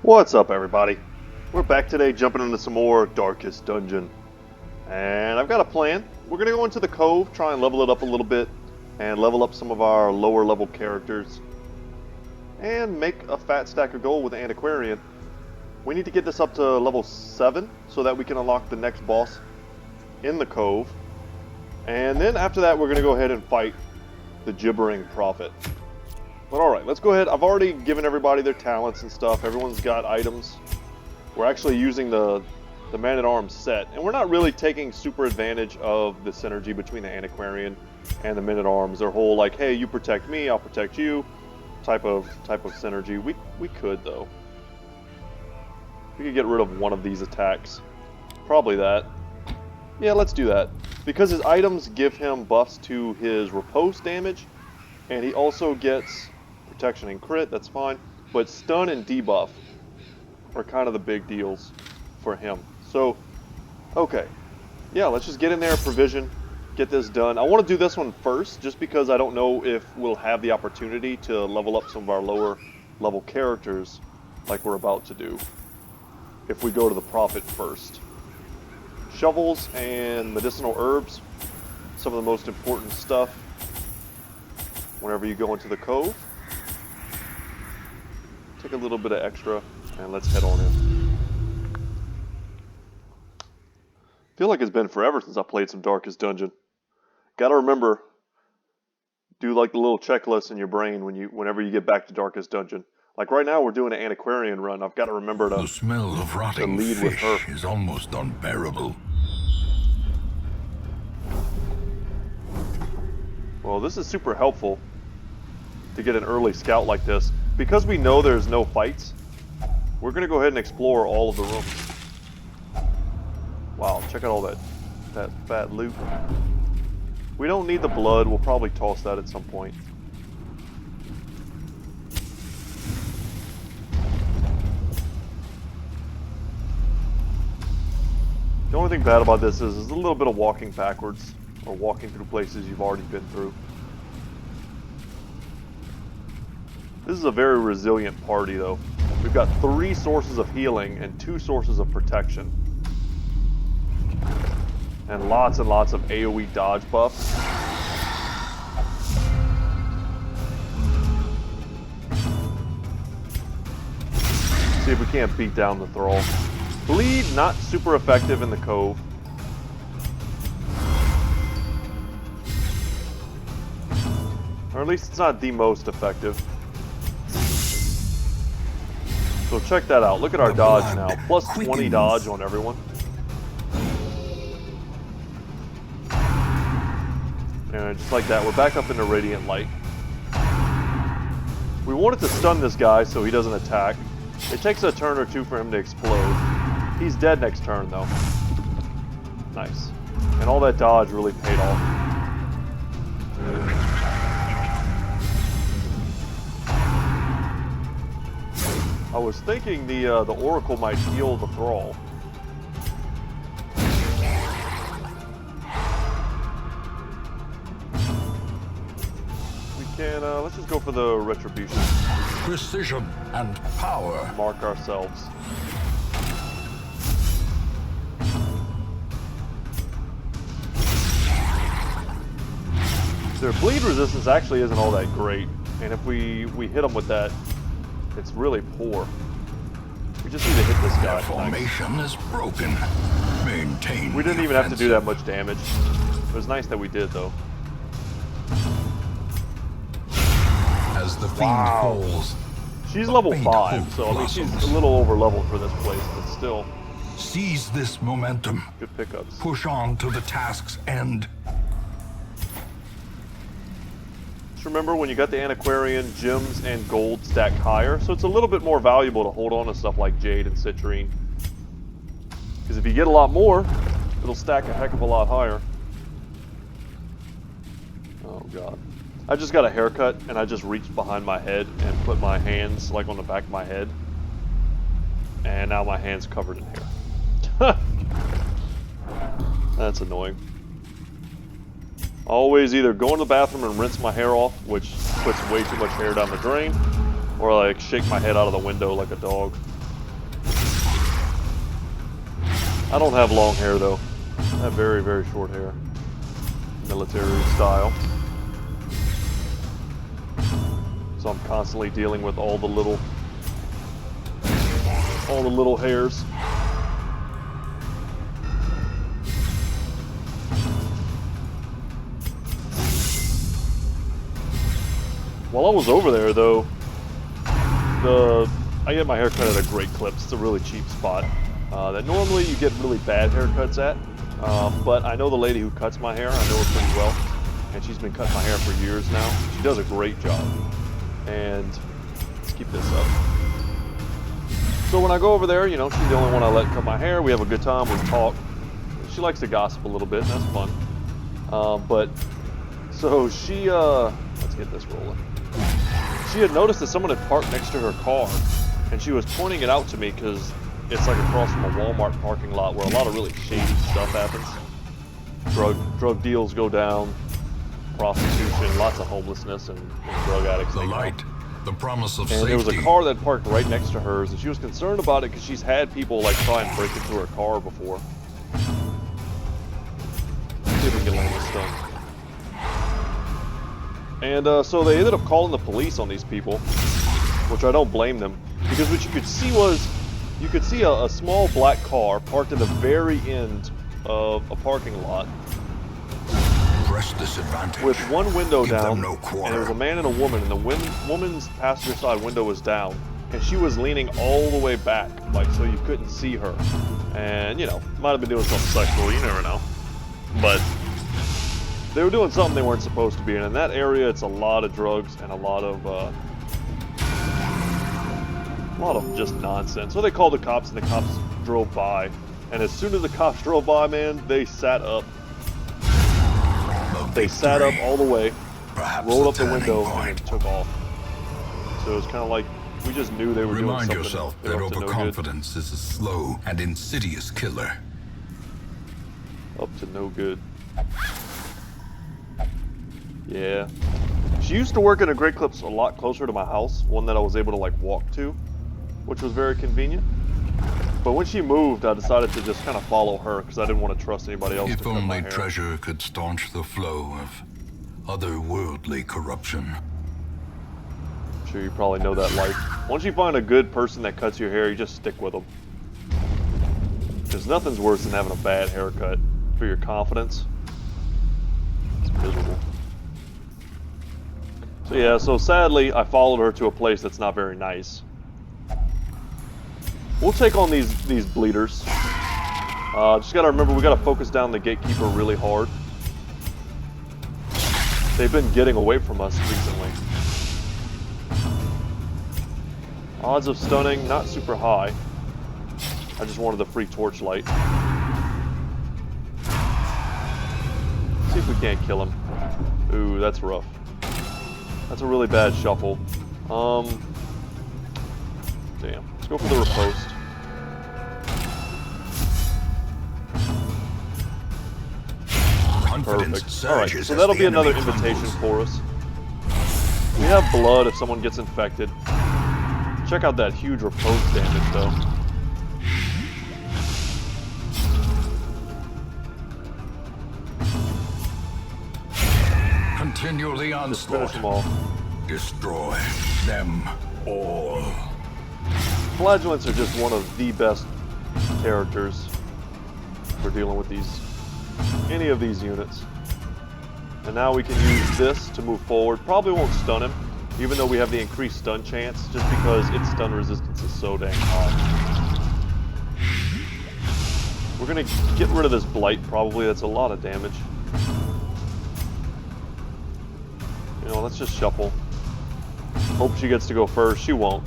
What's up, everybody? We're back today jumping into some more Darkest Dungeon. And I've got a plan. We're going to go into the cove, try and level it up a little bit, and level up some of our lower level characters. And make a fat stack of gold with the Antiquarian. We need to get this up to level 7 so that we can unlock the next boss in the cove. And then after that we're going to go ahead and fight the Gibbering Prophet. But alright, let's go ahead. I've already given everybody their talents and stuff. Everyone's got items. We're actually using the Man-at-Arms set. And we're not really taking super advantage of the synergy between the Antiquarian and the Men-at-Arms. Their whole like, hey, you protect me, I'll protect you type of synergy. We could though. We could get rid of one of these attacks. Probably that. Yeah, let's do that. Because his items give him buffs to his riposte damage. And he also gets protection and crit, that's fine. But stun and debuff are kind of the big deals for him. So, okay. Yeah, let's just get in there, provision, get this done. I want to do this one first, just because I don't know if we'll have the opportunity to level up some of our lower level characters like we're about to do. If we go to the Prophet first. Shovels and medicinal herbs, some of the most important stuff whenever you go into the cove. Take a little bit of extra and let's head on in. Feel like it's been forever since I played some Darkest Dungeon. Gotta remember, do like the little checklist in your brain whenever you get back to Darkest Dungeon. Like right now we're doing an Antiquarian run. I've got to remember to, the smell of rotting lead with her. fish is almost unbearable. Well, this is super helpful to get an early scout like this. Because we know there's no fights, we're going to go ahead and explore all of the rooms. Wow, check out all that fat loot. We don't need the blood. We'll probably toss that at some point. The only thing bad about this is a little bit of walking backwards, or walking through places you've already been through. This is a very resilient party though. We've got 3 sources of healing and 2 sources of protection. And lots of AoE dodge buffs. See if we can't beat down the thrall. Bleed, not super effective in the cove. Or at least it's not the most effective. So check that out. Look at our dodge now. Plus 20 dodge on everyone. And just like that, we're back up into Radiant Light. We wanted to stun this guy so he doesn't attack. It takes a turn or 2 for him to explode. He's dead next turn though. Nice. And all that dodge really paid off. I was thinking the Oracle might heal the Thrall. We can, let's just go for the Retribution. Precision and power. Mark ourselves. Their bleed resistance actually isn't all that great. And if we hit them with that, it's really poor. We just need to hit this guy. Their formation is broken. Maintain. We didn't even have to do that much damage. It was nice that we did, though. As the fiend falls, she's level 5, so I mean she's a little over leveled for this place, but still. Seize this momentum. Good pickups. Push on to the task's end. Remember when you got the Antiquarian, gems and gold stack higher, so it's a little bit more valuable to hold on to stuff like Jade and Citrine. Because if you get a lot more, it'll stack a heck of a lot higher. Oh god. I just got a haircut and I just reached behind my head and put my hands like on the back of my head. And now my hand's covered in hair. That's annoying. Always either go in the bathroom and rinse my hair off, which puts way too much hair down the drain, or like shake my head out of the window like a dog. I don't have long hair though. I have very, very short hair. Military style. So I'm constantly dealing with all the little hairs. While I was over there though, I get my hair cut at a Great Clips. It's a really cheap spot that normally you get really bad haircuts at. But I know the lady who cuts my hair. I know her pretty well, and she's been cutting my hair for years now. She does a great job. And let's keep this up. So when I go over there, you know, she's the only one I let cut my hair. We have a good time. We talk. She likes to gossip a little bit, and that's fun. But so she, let's get this rolling. She had noticed that someone had parked next to her car, and she was pointing it out to me because it's like across from a Walmart parking lot where a lot of really shady stuff happens. Drug deals go down, prostitution, lots of homelessness, and drug addicts. The light, the promise of safety. And there was a car that parked right next to hers, and she was concerned about it because she's had people like try and break into her car before. Let's see if we can land this thing. And so they ended up calling the police on these people, which I don't blame them, because what you could see was, you could see a small black car parked at the very end of a parking lot. Press disadvantage. With one window Give down, them no quarter. and there was a man and a woman, and the woman's passenger side window was down, and she was leaning all the way back, like so you couldn't see her. And you know, might have been doing something sexual, you never know. But they were doing something they weren't supposed to be in. In that area, it's a lot of drugs and a lot of just nonsense. So they called the cops, and the cops drove by. And as soon as the cops drove by, man, they sat up. They sat up all the way, rolled up the window, and took off. So it was kind of like, we just knew they were doing something. Remind yourself that overconfidence is a slow and insidious killer. Up to no good. Yeah. She used to work at a Great Clips a lot closer to my house, one that I was able to like walk to, which was very convenient. But when she moved, I decided to just kind of follow her because I didn't want to trust anybody else to If cut my only hair. treasure could staunch the flow of otherworldly corruption. I'm sure you probably know that life. Once you find a good person that cuts your hair, you just stick with them. Because nothing's worse than having a bad haircut for your confidence. It's miserable. So yeah, so sadly, I followed her to a place that's not very nice. We'll take on these bleeders. Just gotta remember, we gotta focus down the gatekeeper really hard. They've been getting away from us recently. Odds of stunning, not super high. I just wanted the free torchlight. See if we can't kill him. Ooh, that's rough. That's a really bad shuffle. Damn. Let's go for the riposte. Perfect. Alright, so that'll be another invitation for us. We have blood if someone gets infected. Check out that huge riposte damage, though. Continue the Just finish onslaught. them all. Destroy them all. Flagellants are just one of the best characters for dealing with any of these units. And now we can use this to move forward. Probably won't stun him, even though we have the increased stun chance, just because its stun resistance is so dang high. We're gonna get rid of this blight, probably. That's a lot of damage. You know, let's just shuffle. Hope she gets to go first. She won't.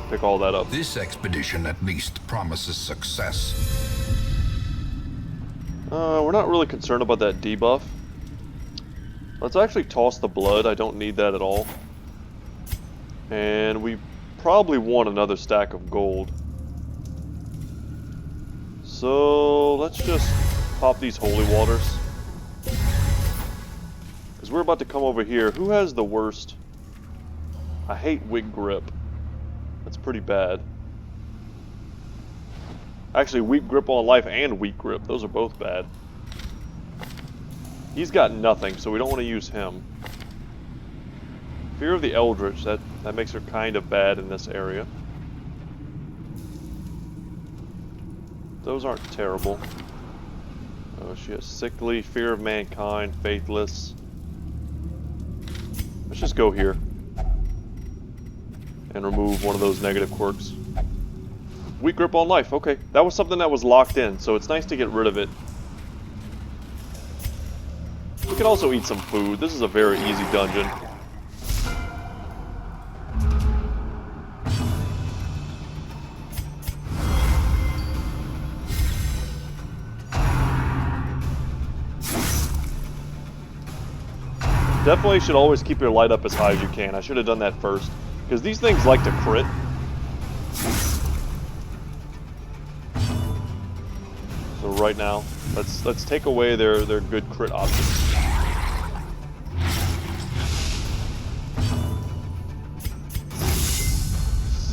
Pick all that up. This expedition at least promises success. We're not really concerned about that debuff. Let's actually toss the blood. I don't need that at all. And we probably want another stack of gold. So let's just pop these holy waters. Because we're about to come over here. Who has the worst? I hate wig grip. That's pretty bad. Actually, weak grip on life and weak grip. Those are both bad. He's got nothing, so we don't want to use him. Fear of the Eldritch. That makes her kind of bad in this area. Those aren't terrible. Oh, she has sickly, fear of mankind, faithless. Let's just go here and remove one of those negative quirks. Weak grip on life. Okay, that was something that was locked in, so it's nice to get rid of it. We can also eat some food. This is a very easy dungeon. Definitely should always keep your light up as high as you can. I should have done that first, because these things like to crit. So right now, let's take away their good crit options.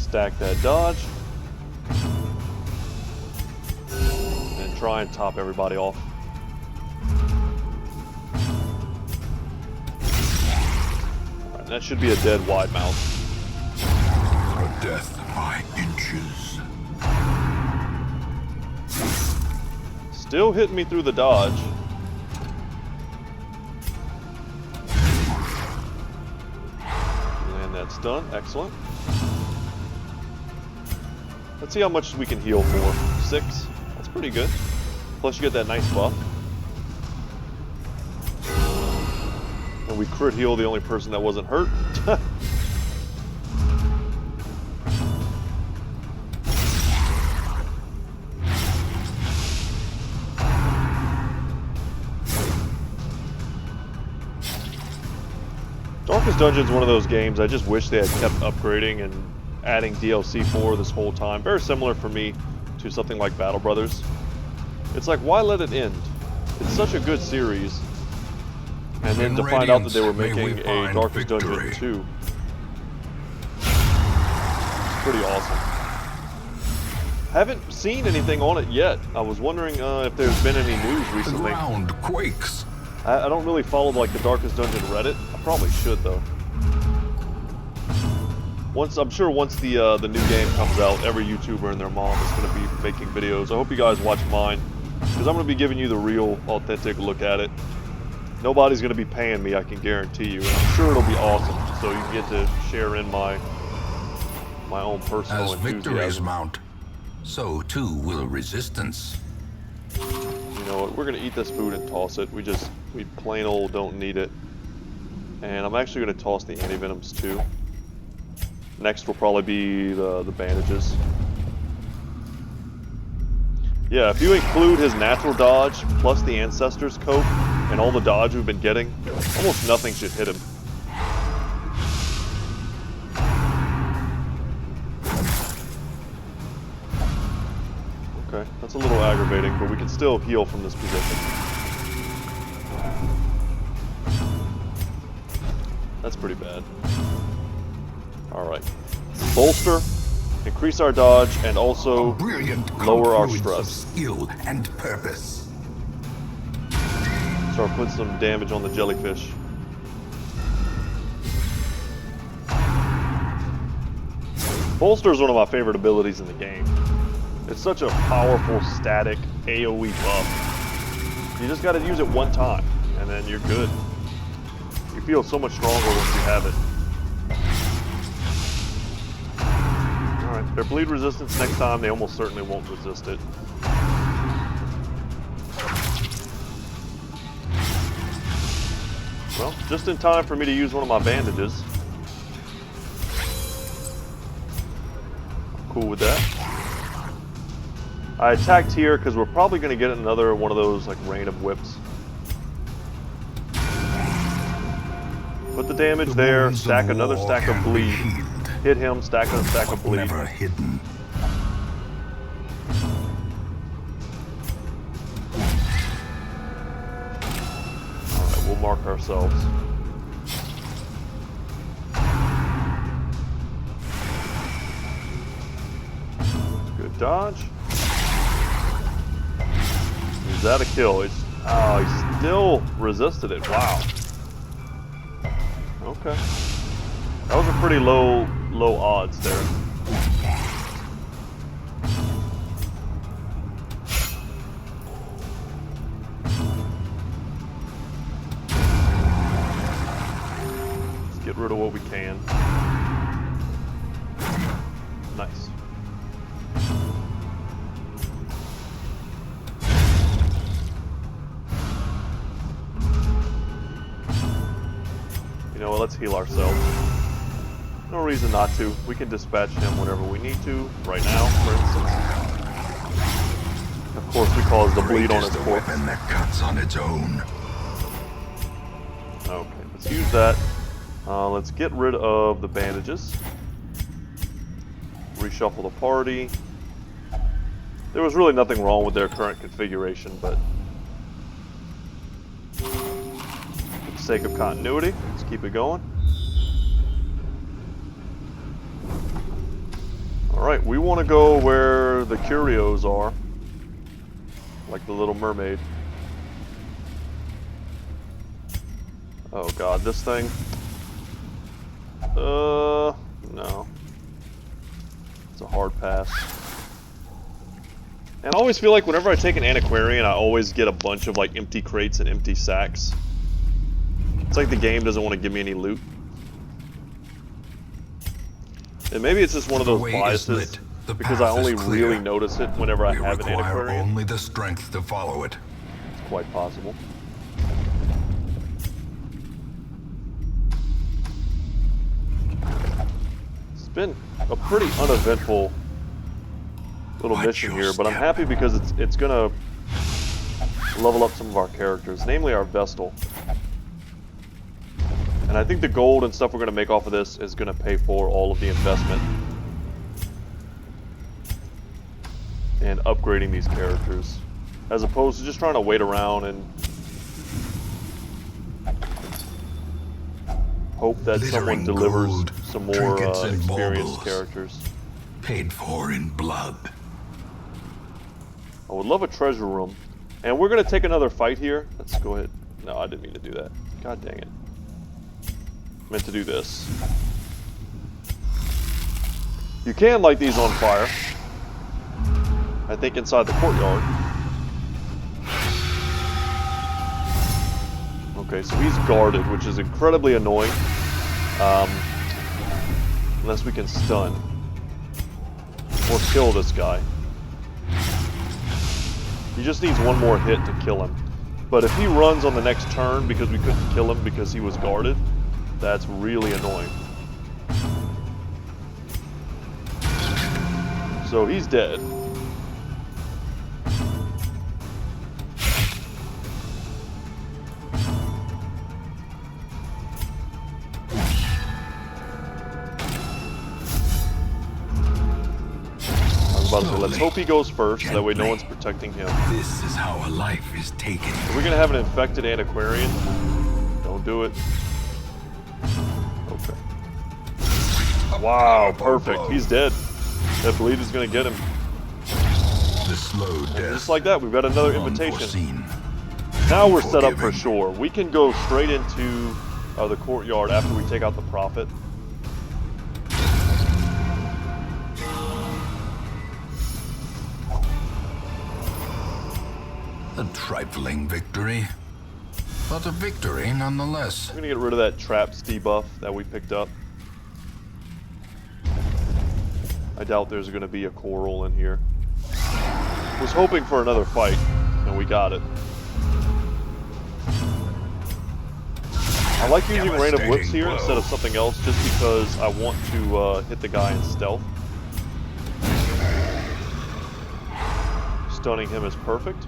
Stack that dodge, and try and top everybody off. That should be a dead wide mouth. A death by inches. Still hitting me through the dodge. And that's done. Excellent. Let's see how much we can heal for. 6. That's pretty good. Plus you get that nice buff. And we crit heal the only person that wasn't hurt. Darkest Dungeon's one of those games I just wish they had kept upgrading and adding DLC for this whole time. Very similar for me to something like Battle Brothers. It's like, why let it end? It's such a good series. And then to find out that they were making a Darkest Dungeon 2. It's pretty awesome. Haven't seen anything on it yet. I was wondering if there's been any news recently. The ground quakes. I don't really follow like the Darkest Dungeon Reddit. I probably should though. I'm sure once the new game comes out, every YouTuber and their mom is going to be making videos. I hope you guys watch mine, because I'm going to be giving you the real, authentic look at it. Nobody's going to be paying me, I can guarantee you. And I'm sure it'll be awesome, so you get to share in my own personal As victories enthusiasm. mount, so too will resistance. You know what, we're going to eat this food and toss it. We plain old don't need it. And I'm actually going to toss the anti-venoms too. Next will probably be the bandages. Yeah, if you include his natural dodge, plus the Ancestor's Coat, and all the dodge we've been getting, almost nothing should hit him. Okay, that's a little aggravating, but we can still heal from this position. That's pretty bad. Alright. Bolster, increase our dodge, and also lower our stress. Skill and purpose. Start putting some damage on the jellyfish. Bolster is one of my favorite abilities in the game. It's such a powerful, static AoE buff. You just gotta use it one time, and then you're good. You feel so much stronger once you have it. Alright, their bleed resistance next time, they almost certainly won't resist it. Well, just in time for me to use one of my bandages. Cool with that. I attacked here because we're probably going to get another one of those like rain of whips. Put the damage there, stack another stack of bleed. Hit him, stack a stack of bleed. Never hidden. Alright, we'll mark ourselves. Good dodge. that a kill? Oh, he still resisted it. Wow. Okay. That was a pretty low odds there. Let's get rid of what we can. Nice. You know what, let's heal ourselves. No reason not to. We can dispatch him whenever we need to. Right now, for instance. Of course, we cause the bleed on his corpse. Weapon that cuts on its own. Okay, let's use that. Let's get rid of the bandages. Reshuffle the party. There was really nothing wrong with their current configuration, but for the sake of continuity, let's keep it going. Alright, we want to go where the curios are. Like the Little Mermaid. Oh god, this thing. No. It's a hard pass. And I always feel like whenever I take an antiquarian, I always get a bunch of like empty crates and empty sacks. It's like the game doesn't want to give me any loot. And maybe it's just one of those biases, because I only really notice it whenever I have an antiquarian. Only the strength to follow it. It's quite possible. It's been a pretty uneventful little mission here, but I'm happy because it's gonna level up some of our characters, namely our Vestal. And I think the gold and stuff we're gonna make off of this is gonna pay for all of the investment and upgrading these characters, as opposed to just trying to wait around and hope that someone delivers some more experienced characters. Paid for in blood. I would love a treasure room. And we're going to take another fight here. Let's go ahead. No, I didn't mean to do that. God dang it. I meant to do this. You can light these on fire. I think inside the courtyard. Okay, so he's guarded, which is incredibly annoying. Unless we can stun. Or kill this guy. He just needs one more hit to kill him. But if he runs on the next turn because we couldn't kill him because he was guarded, that's really annoying. So he's dead. Let's hope he goes first, so that way no one's protecting him. This is how a life is taken. Are we gonna have an infected antiquarian? Don't do it. Okay. Wow, perfect. He's dead. That bleed is gonna get him. The slow death. Just like that, we've got another invitation. Now we're set up for sure. We can go straight into the courtyard after we take out the prophet. A trifling victory, but a victory nonetheless. I'm gonna get rid of that traps debuff that we picked up. I doubt there's gonna be a coral in here. Was hoping for another fight, and we got it. I like using Rain of Whips here instead of something else, just because I want to hit the guy in stealth. Stunning him is perfect.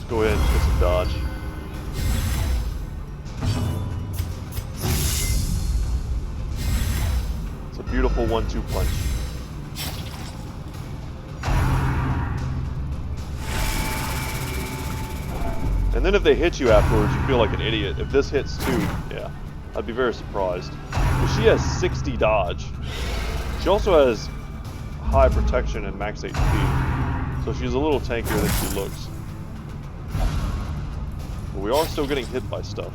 Go ahead and get some dodge. It's a beautiful 1-2 punch. And then if they hit you afterwards, you feel like an idiot. If this hits too, yeah, I'd be very surprised. But she has 60 dodge. She also has high protection and max HP. So she's a little tankier than she looks. But we are still getting hit by stuff.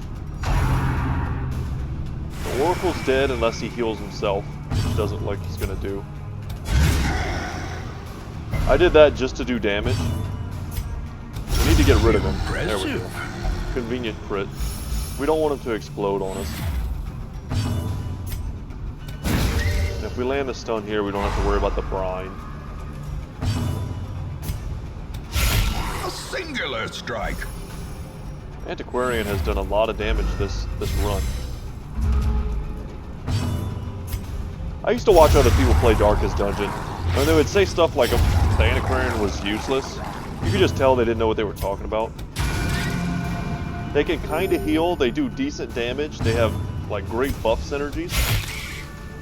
The Oracle's dead unless he heals himself, which doesn't look like he's gonna do. I did that just to do damage. We need to get rid of him. There we go. Convenient crit. We don't want him to explode on us. And if we land the stun here, we don't have to worry about the brine. A singular strike. Antiquarian has done a lot of damage this run. I used to watch other people play Darkest Dungeon, and they would say stuff like the Antiquarian was useless. You could just tell they didn't know what they were talking about. They can kind of heal, they do decent damage, they have like great buff synergies.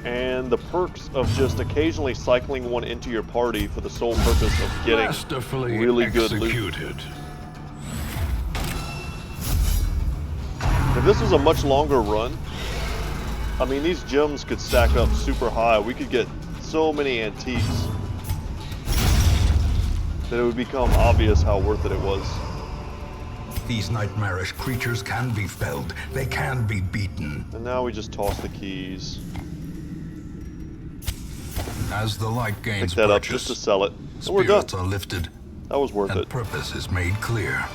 And the perks of just occasionally cycling one into your party for the sole purpose of getting really good loot. If this was a much longer run, I mean, these gems could stack up super high. We could get so many antiques that it would become obvious how worth it was. These nightmarish creatures can be felled. They can be beaten. And now we just toss the keys. As the light gains Pick that up purchase, just to sell it. And we're done. spirits are lifted, That was worth and it. purpose is made clear.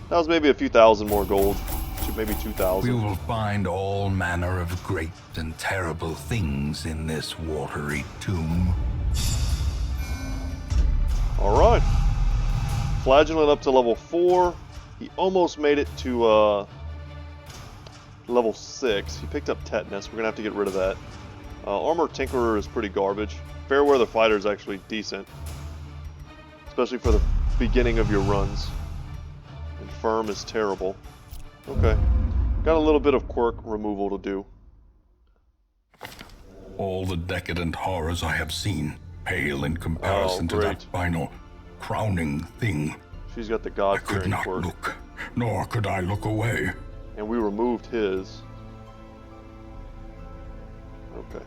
That was maybe a few thousand more gold. Maybe 2,000. We will find all manner of great and terrible things in this watery tomb. Alright. Flagellant up to level 4. He almost made it to level 6. He picked up Tetanus. We're going to have to get rid of that. Armor Tinkerer is pretty garbage. Fairweather Fighter is actually decent. Especially for the beginning of your runs. And Firm is terrible. Okay. Got a little bit of quirk removal to do. All the decadent horrors I have seen pale in comparison to that final, crowning thing. She's got the I God-fearing could not quirk. look, nor could I look away. And we removed his. Okay.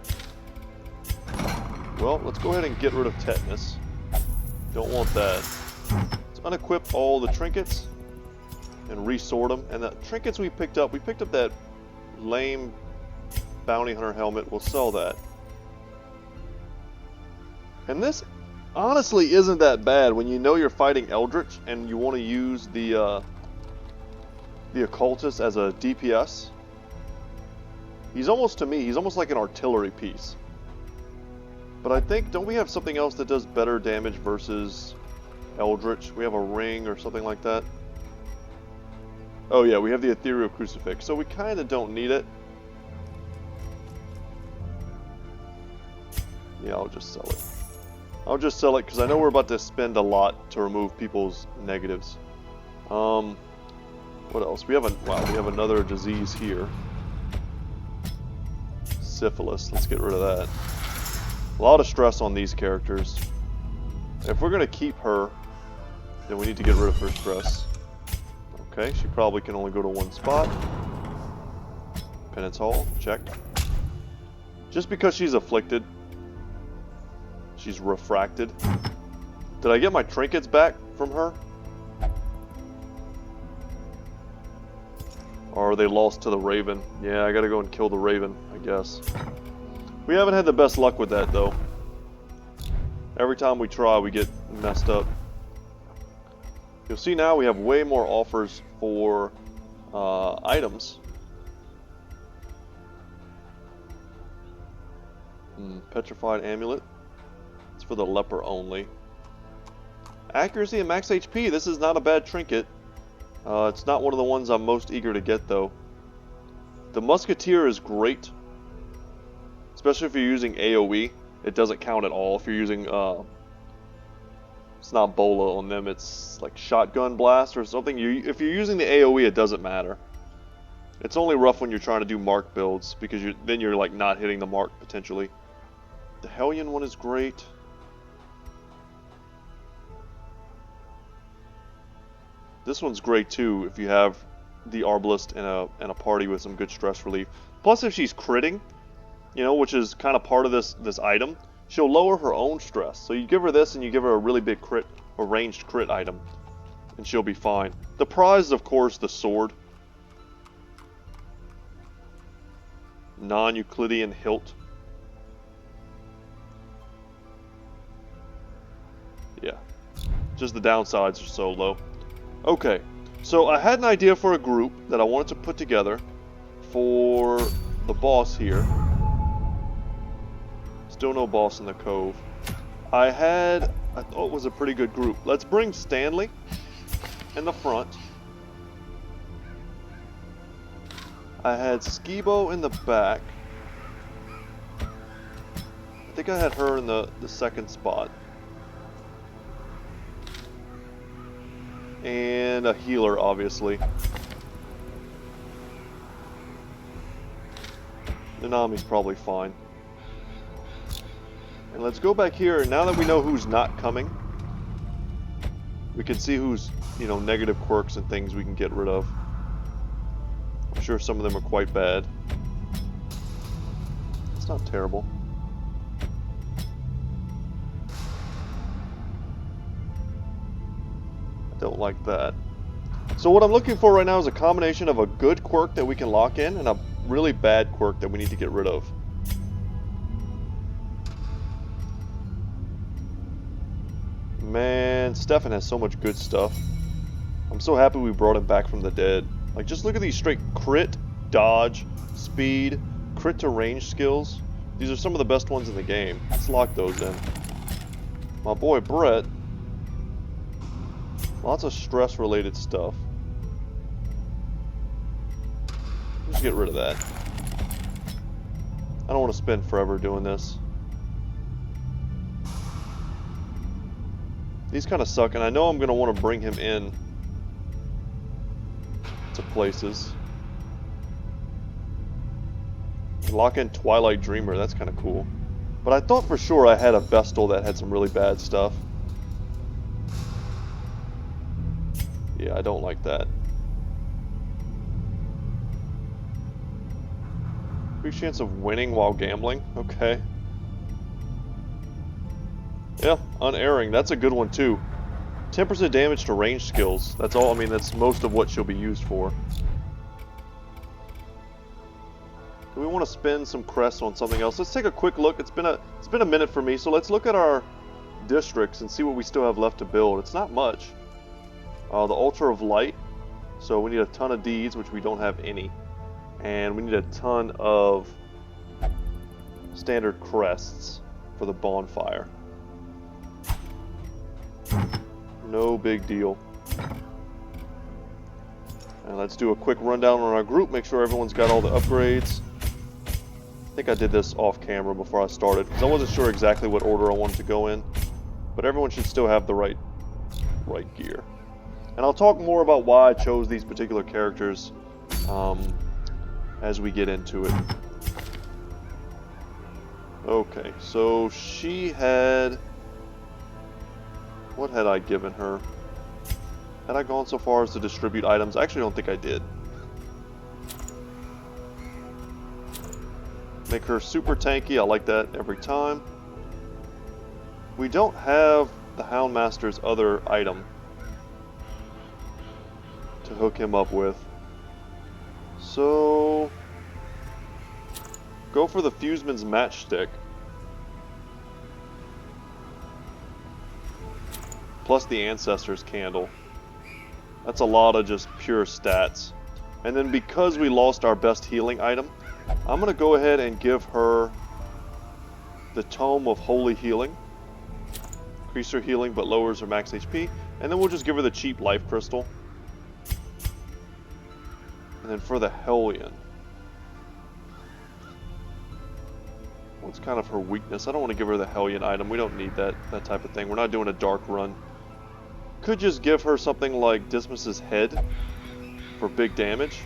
Well, let's go ahead and get rid of Tetanus. Don't want that. Let's unequip all the trinkets and resort them. And the trinkets we picked up that lame bounty hunter helmet. We'll sell that. And this honestly isn't that bad when you know you're fighting Eldritch and you want to use the occultist as a DPS. He's almost, to me, he's almost like an artillery piece. But I think, don't we have something else that does better damage versus Eldritch? We have a ring or something like that. Oh yeah, we have the Ethereal Crucifix, so we kind of don't need it. Yeah, I'll just sell it. I'll just sell it because I know we're about to spend a lot to remove people's negatives. What else? We have another disease here. Syphilis. Let's get rid of that. A lot of stress on these characters. If we're gonna keep her, then we need to get rid of her stress. Okay, she probably can only go to one spot. Penance Hall, check. Just because she's afflicted, she's refracted. Did I get my trinkets back from her? Or are they lost to the Raven? Yeah, I gotta go and kill the Raven, I guess. We haven't had the best luck with that, though. Every time we try, we get messed up. You'll see now we have way more offers for items. Petrified Amulet. It's for the leper only. Accuracy and max HP. This is not a bad trinket. It's not one of the ones I'm most eager to get, though. The Musketeer is great. Especially if you're using AoE. It doesn't count at all. If you're using... it's not Bola on them, it's like Shotgun Blast or something. If you're using the AoE, it doesn't matter. It's only rough when you're trying to do mark builds, because then you're like not hitting the mark, potentially. The Hellion one is great. This one's great too if you have the Arbalist and a party with some good stress relief. Plus, if she's critting, you know, which is kind of part of this item, she'll lower her own stress. So you give her this and you give her a really big crit a ranged crit item, and she'll be fine. The prize is, of course, the sword. Non-Euclidean hilt. Yeah. Just the downsides are so low. Okay. So I had an idea for a group that I wanted to put together for the boss here. Still no boss in the cove. I thought it was a pretty good group. Let's bring Stanley in the front. I had Skibo in the back. I think I had her in the second spot. And a healer, obviously. Nanami's probably fine. And let's go back here, and now that we know who's not coming, we can see who's, you know, negative quirks and things we can get rid of. I'm sure some of them are quite bad. It's not terrible. I don't like that. So what I'm looking for right now is a combination of a good quirk that we can lock in and a really bad quirk that we need to get rid of. Man, Stefan has so much good stuff. I'm so happy we brought him back from the dead. Like, just look at these straight crit, dodge, speed, crit to range skills. These are some of the best ones in the game. Let's lock those in. My boy Brett. Lots of stress-related stuff. Just get rid of that. I don't want to spend forever doing this. These kind of suck, and I know I'm going to want to bring him in to places. Lock in Twilight Dreamer, that's kind of cool. But I thought for sure I had a Vestal that had some really bad stuff. Yeah, I don't like that. Big chance of winning while gambling, okay. Yeah, unerring. That's a good one too. 10% damage to range skills. That's all. I mean, that's most of what she'll be used for. Do we want to spend some crests on something else? Let's take a quick look. It's been a minute for me, so let's look at our districts and see what we still have left to build. It's not much. The Altar of Light. So we need a ton of deeds, which we don't have any, and we need a ton of standard crests for the bonfire. No big deal. And let's do a quick rundown on our group, make sure everyone's got all the upgrades. I think I did this off camera before I started, because I wasn't sure exactly what order I wanted to go in. But everyone should still have the right gear. And I'll talk more about why I chose these particular characters as we get into it. Okay, so she had... What had I given her? Had I gone so far as to distribute items? I actually don't think I did. Make her super tanky. I like that every time. We don't have the Houndmaster's other item to hook him up with. So... go for the Fuseman's Matchstick. Plus the Ancestor's Candle. That's a lot of just pure stats. And then because we lost our best healing item, I'm going to go ahead and give her the Tome of Holy Healing. Increase her healing but lowers her max HP. And then we'll just give her the cheap Life Crystal. And then for the Hellion, what's kind of her weakness? I don't want to give her the Hellion item. We don't need that type of thing. We're not doing a dark run. Could just give her something like Dismas's Head for big damage.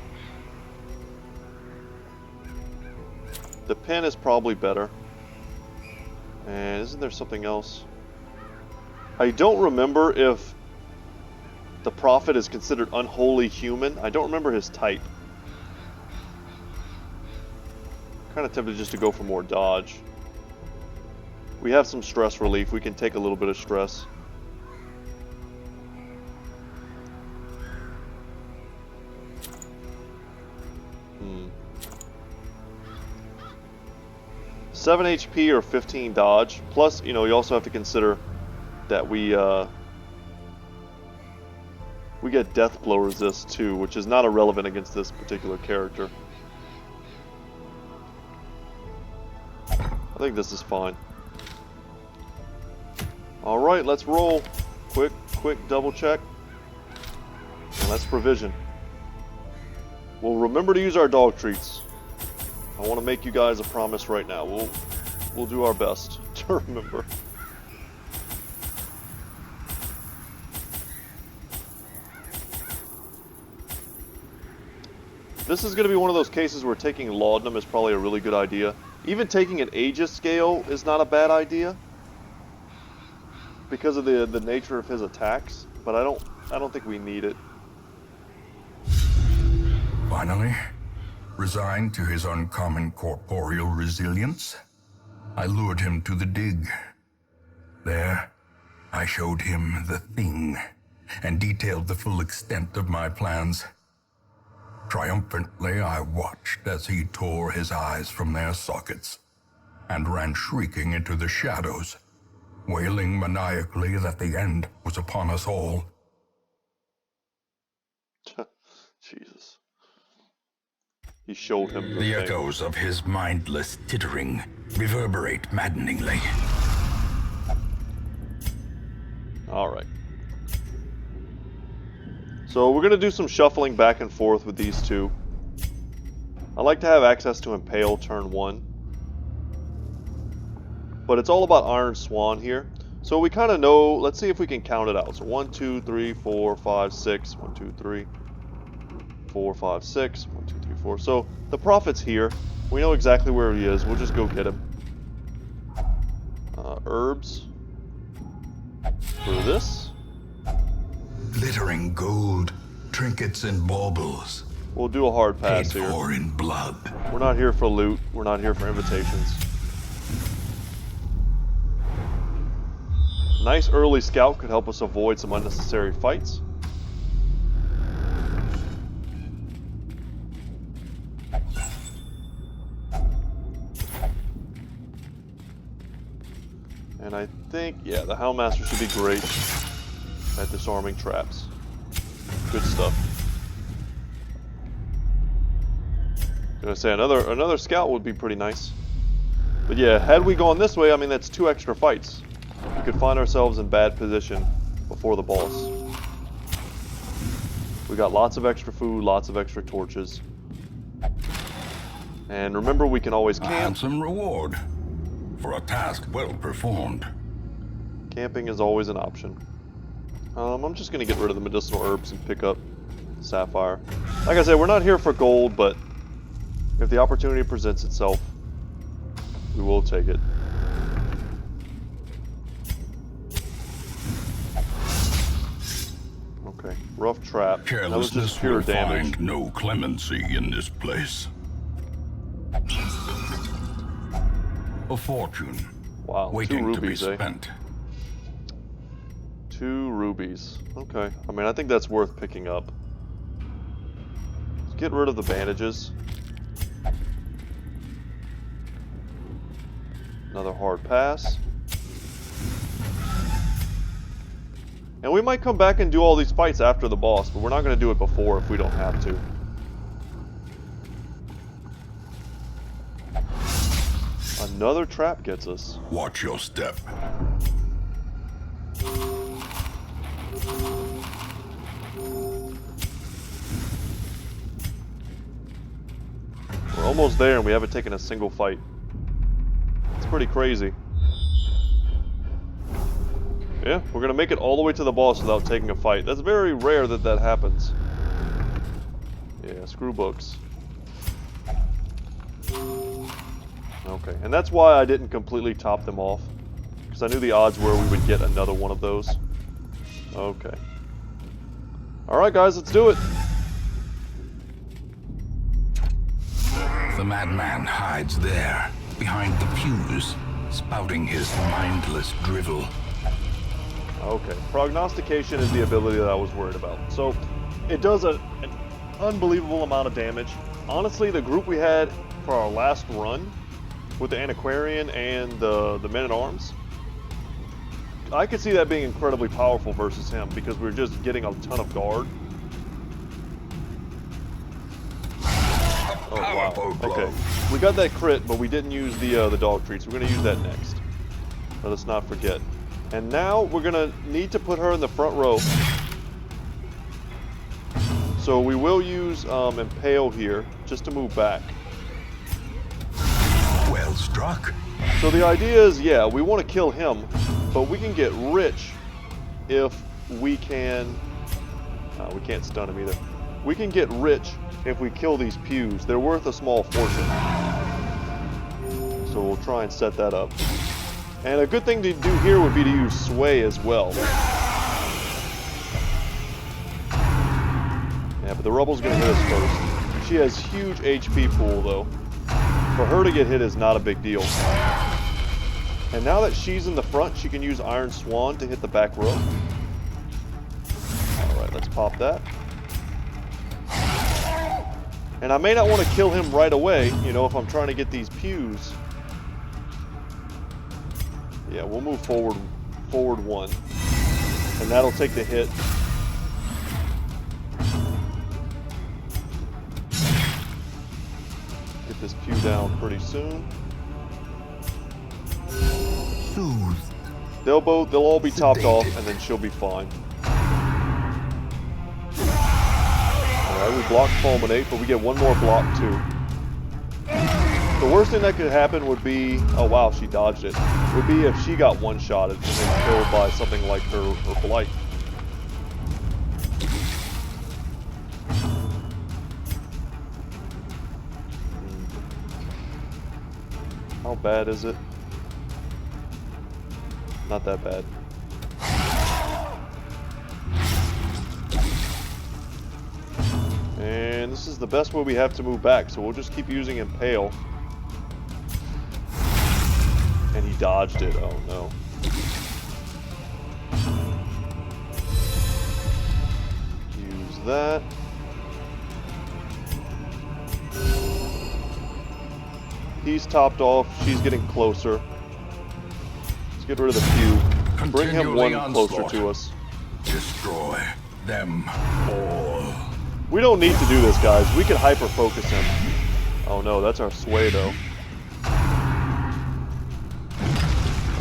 The pen is probably better. And isn't there something else? I don't remember if the Prophet is considered unholy human. I don't remember his type. Kind of tempted just to go for more dodge. We have some stress relief. We can take a little bit of stress. 7 HP or 15 dodge. Plus, you know, you also have to consider that we get death blow resist too, which is not irrelevant against this particular character. I think this is fine. Alright, let's roll. Quick double check. And let's provision. We'll remember to use our dog treats. I want to make you guys a promise right now. We'll do our best to remember. This is going to be one of those cases where taking laudanum is probably a really good idea. Even taking an Aegis scale is not a bad idea because of the nature of his attacks, but I don't think we need it. Finally, resigned to his uncommon corporeal resilience, I lured him to the dig. There, I showed him the thing and detailed the full extent of my plans. Triumphantly, I watched as he tore his eyes from their sockets and ran shrieking into the shadows, wailing maniacally that the end was upon us all. Jesus. He showed him The echoes of his mindless tittering reverberate maddeningly. Alright. So we're going to do some shuffling back and forth with these two. I like to have access to Impale turn 1. But it's all about Iron Swan here. So we kind of know, let's see if we can count it out. So 1, 2, 3, 4, 5, 6. 1, 2, 3, 4, 5, 6. 1, 2, 3, 4. So the Prophet's here. We know exactly where he is. We'll just go get him. Herbs. For this. Glittering gold, trinkets and baubles. We'll do a hard pass paid here. for in blood. We're not here for loot. We're not here for invitations. Nice early scout could help us avoid some unnecessary fights. And I think, yeah, the Houndmaster should be great at disarming traps. Good stuff. Gonna say another scout would be pretty nice. But yeah, had we gone this way, I mean that's 2 extra fights. We could find ourselves in bad position before the boss. We got lots of extra food, lots of extra torches. And remember, we can always A camp. handsome reward for a task well performed. Camping is always an option. I'm just going to get rid of the medicinal herbs and pick up Sapphire. Like I said, we're not here for gold, but if the opportunity presents itself, we will take it. Okay, rough trap. That was just Carelessness pure will damage. find no clemency in this place. A fortune Wow, 2 waiting rubies, to be eh? spent. 2 rubies. Okay. I mean, I think that's worth picking up. Let's get rid of the bandages. Another hard pass. And we might come back and do all these fights after the boss, but we're not going to do it before if we don't have to. Another trap gets us. Watch your step. We're almost there and we haven't taken a single fight. It's pretty crazy. Yeah, we're gonna make it all the way to the boss without taking a fight. That's very rare that that happens. Yeah, screw books. Okay, and that's why I didn't completely top them off. Because I knew the odds were we would get another one of those. Okay. Alright guys, let's do it! The madman hides there, behind the pews, spouting his mindless drivel. Okay, prognostication is the ability that I was worried about. So, it does an unbelievable amount of damage. Honestly, the group we had for our last run with the Antiquarian and the Men-at-Arms. I could see that being incredibly powerful versus him because we're just getting a ton of guard. Oh wow. Okay, we got that crit, but we didn't use the dog treats. We're gonna use that next. Let us not forget. And now we're gonna need to put her in the front row. So we will use Impale here just to move back. Well struck. So the idea is, yeah, we want to kill him, but we can get rich if we can... we can't stun him either. We can get rich if we kill these pews. They're worth a small fortune. So we'll try and set that up. And a good thing to do here would be to use Sway as well. Yeah, but the Rubble's going to hit us first. She has huge HP pool, though. For her to get hit is not a big deal. And now that she's in the front, she can use Iron Swan to hit the back row. Alright, let's pop that. And I may not want to kill him right away, you know, if I'm trying to get these pews. Yeah, we'll move forward one. And that'll take the hit. Get this pew down pretty soon. Soothed. They'll all be topped off, and then she'll be fine. Alright, we blocked Fulminate, but we get one more block too. The worst thing that could happen would be, oh wow, she dodged it, would be if she got one-shotted and then killed by something like her Blight. How bad is it? Not that bad. And this is the best way we have to move back, so we'll just keep using Impale. And he dodged it, oh no. Use that. He's topped off, she's getting closer. Let's get rid of the pew. Bring him one closer to us. Destroy them all. We don't need to do this, guys. We can hyper-focus him. Oh no, that's our Sway, though.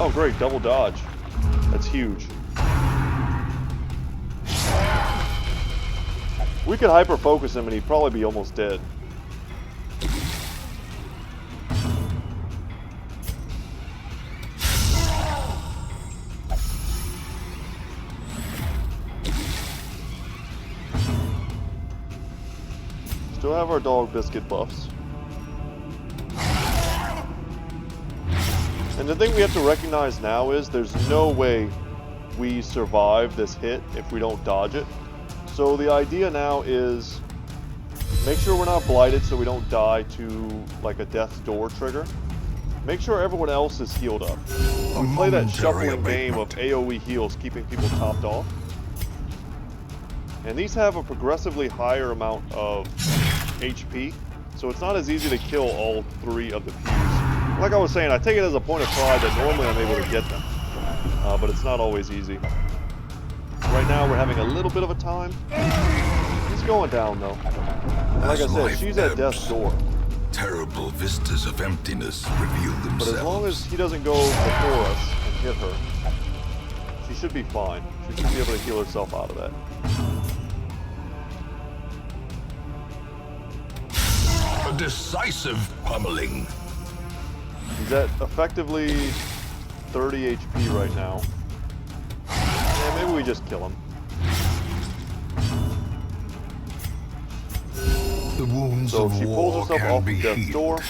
Oh great, double dodge. That's huge. We could hyper-focus him and he'd probably be almost dead. Still have our dog biscuit buffs. And the thing we have to recognize now is there's no way we survive this hit if we don't dodge it. So the idea now is make sure we're not blighted so we don't die to like a death's door trigger. Make sure everyone else is healed up. We play that shuffling game of AoE heals keeping people topped off. And these have a progressively higher amount of HP, so it's not as easy to kill all three of the pews. Like I was saying, I take it as a point of pride that normally I'm able to get them, but it's not always easy. Right now we're having a little bit of a time. He's going down though. Like I said, she's at death's door. Terrible vistas of emptiness reveal themselves. But as long as he doesn't go before us and hit her, she should be fine. She should be able to heal herself out of that. A decisive pummeling. He's at effectively 30 HP right now. Yeah, maybe we just kill him. The wounds So of she war pulls herself can off be of death's healed, door,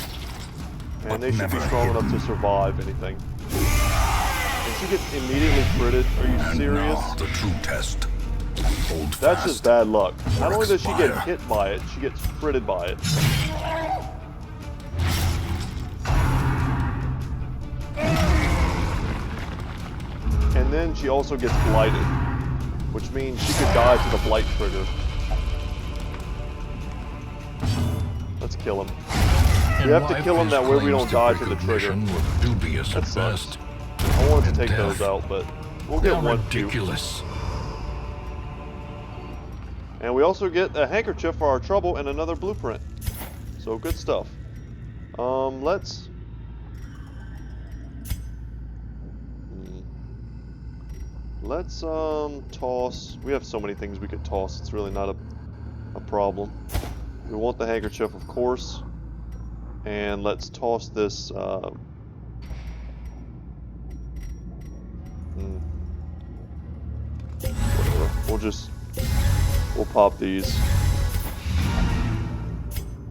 and they should be never strong enough hidden. to survive anything. And she gets immediately critted. Are you And serious? now the true test. Hold That's fast. just bad luck. Not or only does she get expire. hit by it, she gets critted by it. And then she also gets blighted, which means she could die to the blight trigger. Let's kill him. We have to kill him that way we don't die to the trigger. Dubious That at sucks. best. I wanted to take Death. those out, but we'll They're get one few. ridiculous. And we also get a handkerchief for our trouble and another blueprint. So good stuff. Let's toss. We have so many things we could toss. It's really not a problem. We want the handkerchief, of course. And let's toss this. Whatever. We'll pop these.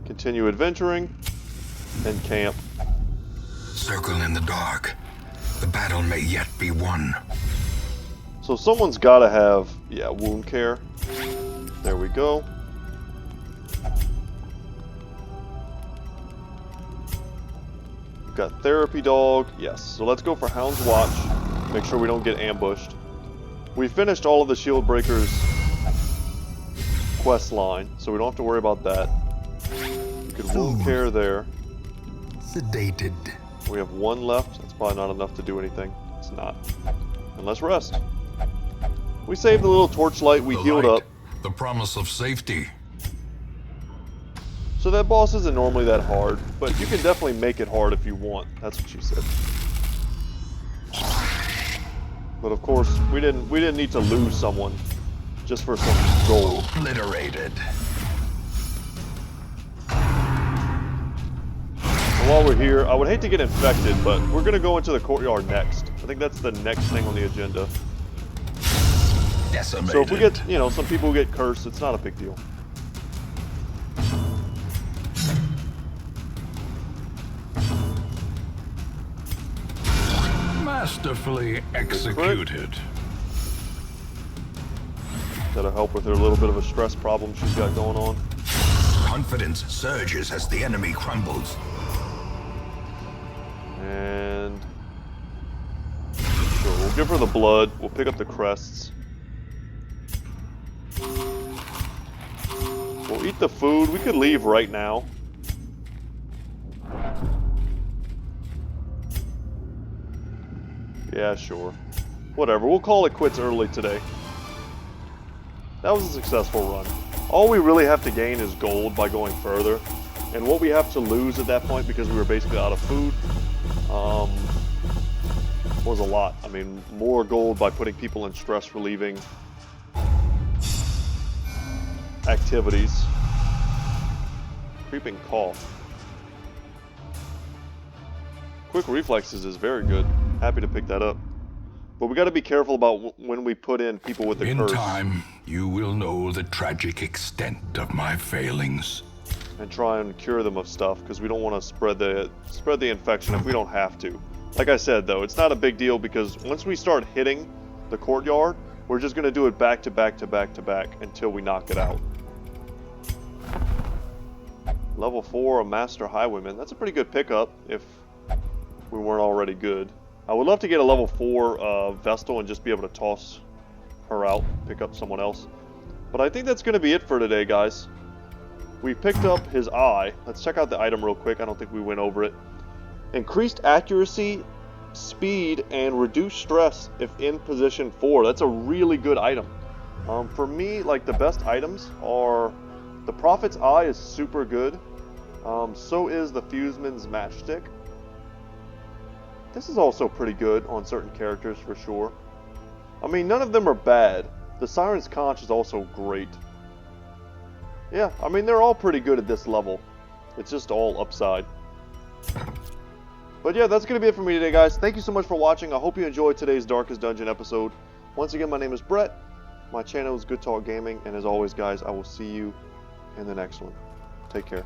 Continue adventuring and camp. Circle in the dark. The battle may yet be won. So someone's got to have, yeah, wound care. There we go. We've got therapy dog. Yes. So let's go for Hound's Watch. Make sure we don't get ambushed. We finished all of the Shield Breakers quest line, so we don't have to worry about that. We could wound care there. Sedated. We have one left. That's probably not enough to do anything. It's not. And let's rest. We saved a little torchlight. We healed up. The promise of safety. So that boss isn't normally that hard, but you can definitely make it hard if you want. That's what she said. But of course, we didn't need to lose someone just for some gold. Obliterated. And while we're here, I would hate to get infected, but we're gonna go into the courtyard next. I think that's the next thing on the agenda. Decimated. So if we get, you know, some people get cursed, it's not a big deal. Masterfully executed. That'll help with her little bit of a stress problem she's got going on. Confidence surges as the enemy crumbles. And sure, we'll give her the blood. We'll pick up the crests. We'll eat the food. We could leave right now. Yeah, sure. Whatever. We'll call it quits early today. That was a successful run. All we really have to gain is gold by going further. And what we have to lose at that point, because we were basically out of food, was a lot. I mean, more gold by putting people in stress relieving activities. Creeping cough. Quick reflexes is very good. Happy to pick that up. But we got to be careful about when we put in people with the curse. In time, you will know the tragic extent of my failings. And try and cure them of stuff, because we don't want to spread the infection if we don't have to. Like I said, though, it's not a big deal, because once we start hitting the courtyard, we're just going to do it back to back to back to back until we knock it out. Level 4, a Master Highwayman. That's a pretty good pickup if we weren't already good. I would love to get a level 4 Vestal and just be able to toss her out, pick up someone else. But I think that's going to be it for today, guys. We picked up his eye. Let's check out the item real quick. I don't think we went over it. Increased accuracy, speed, and reduced stress if in position 4. That's a really good item. For me, like, the best items are... The Prophet's Eye is super good. So is the Fuseman's Matchstick. This is also pretty good on certain characters for sure. I mean, none of them are bad. The Siren's Conch is also great. Yeah, I mean, they're all pretty good at this level. It's just all upside. But yeah, that's going to be it for me today, guys. Thank you so much for watching. I hope you enjoyed today's Darkest Dungeon episode. Once again, my name is Brett. My channel is Goodtalk Gaming. And as always, guys, I will see you in the next one. Take care.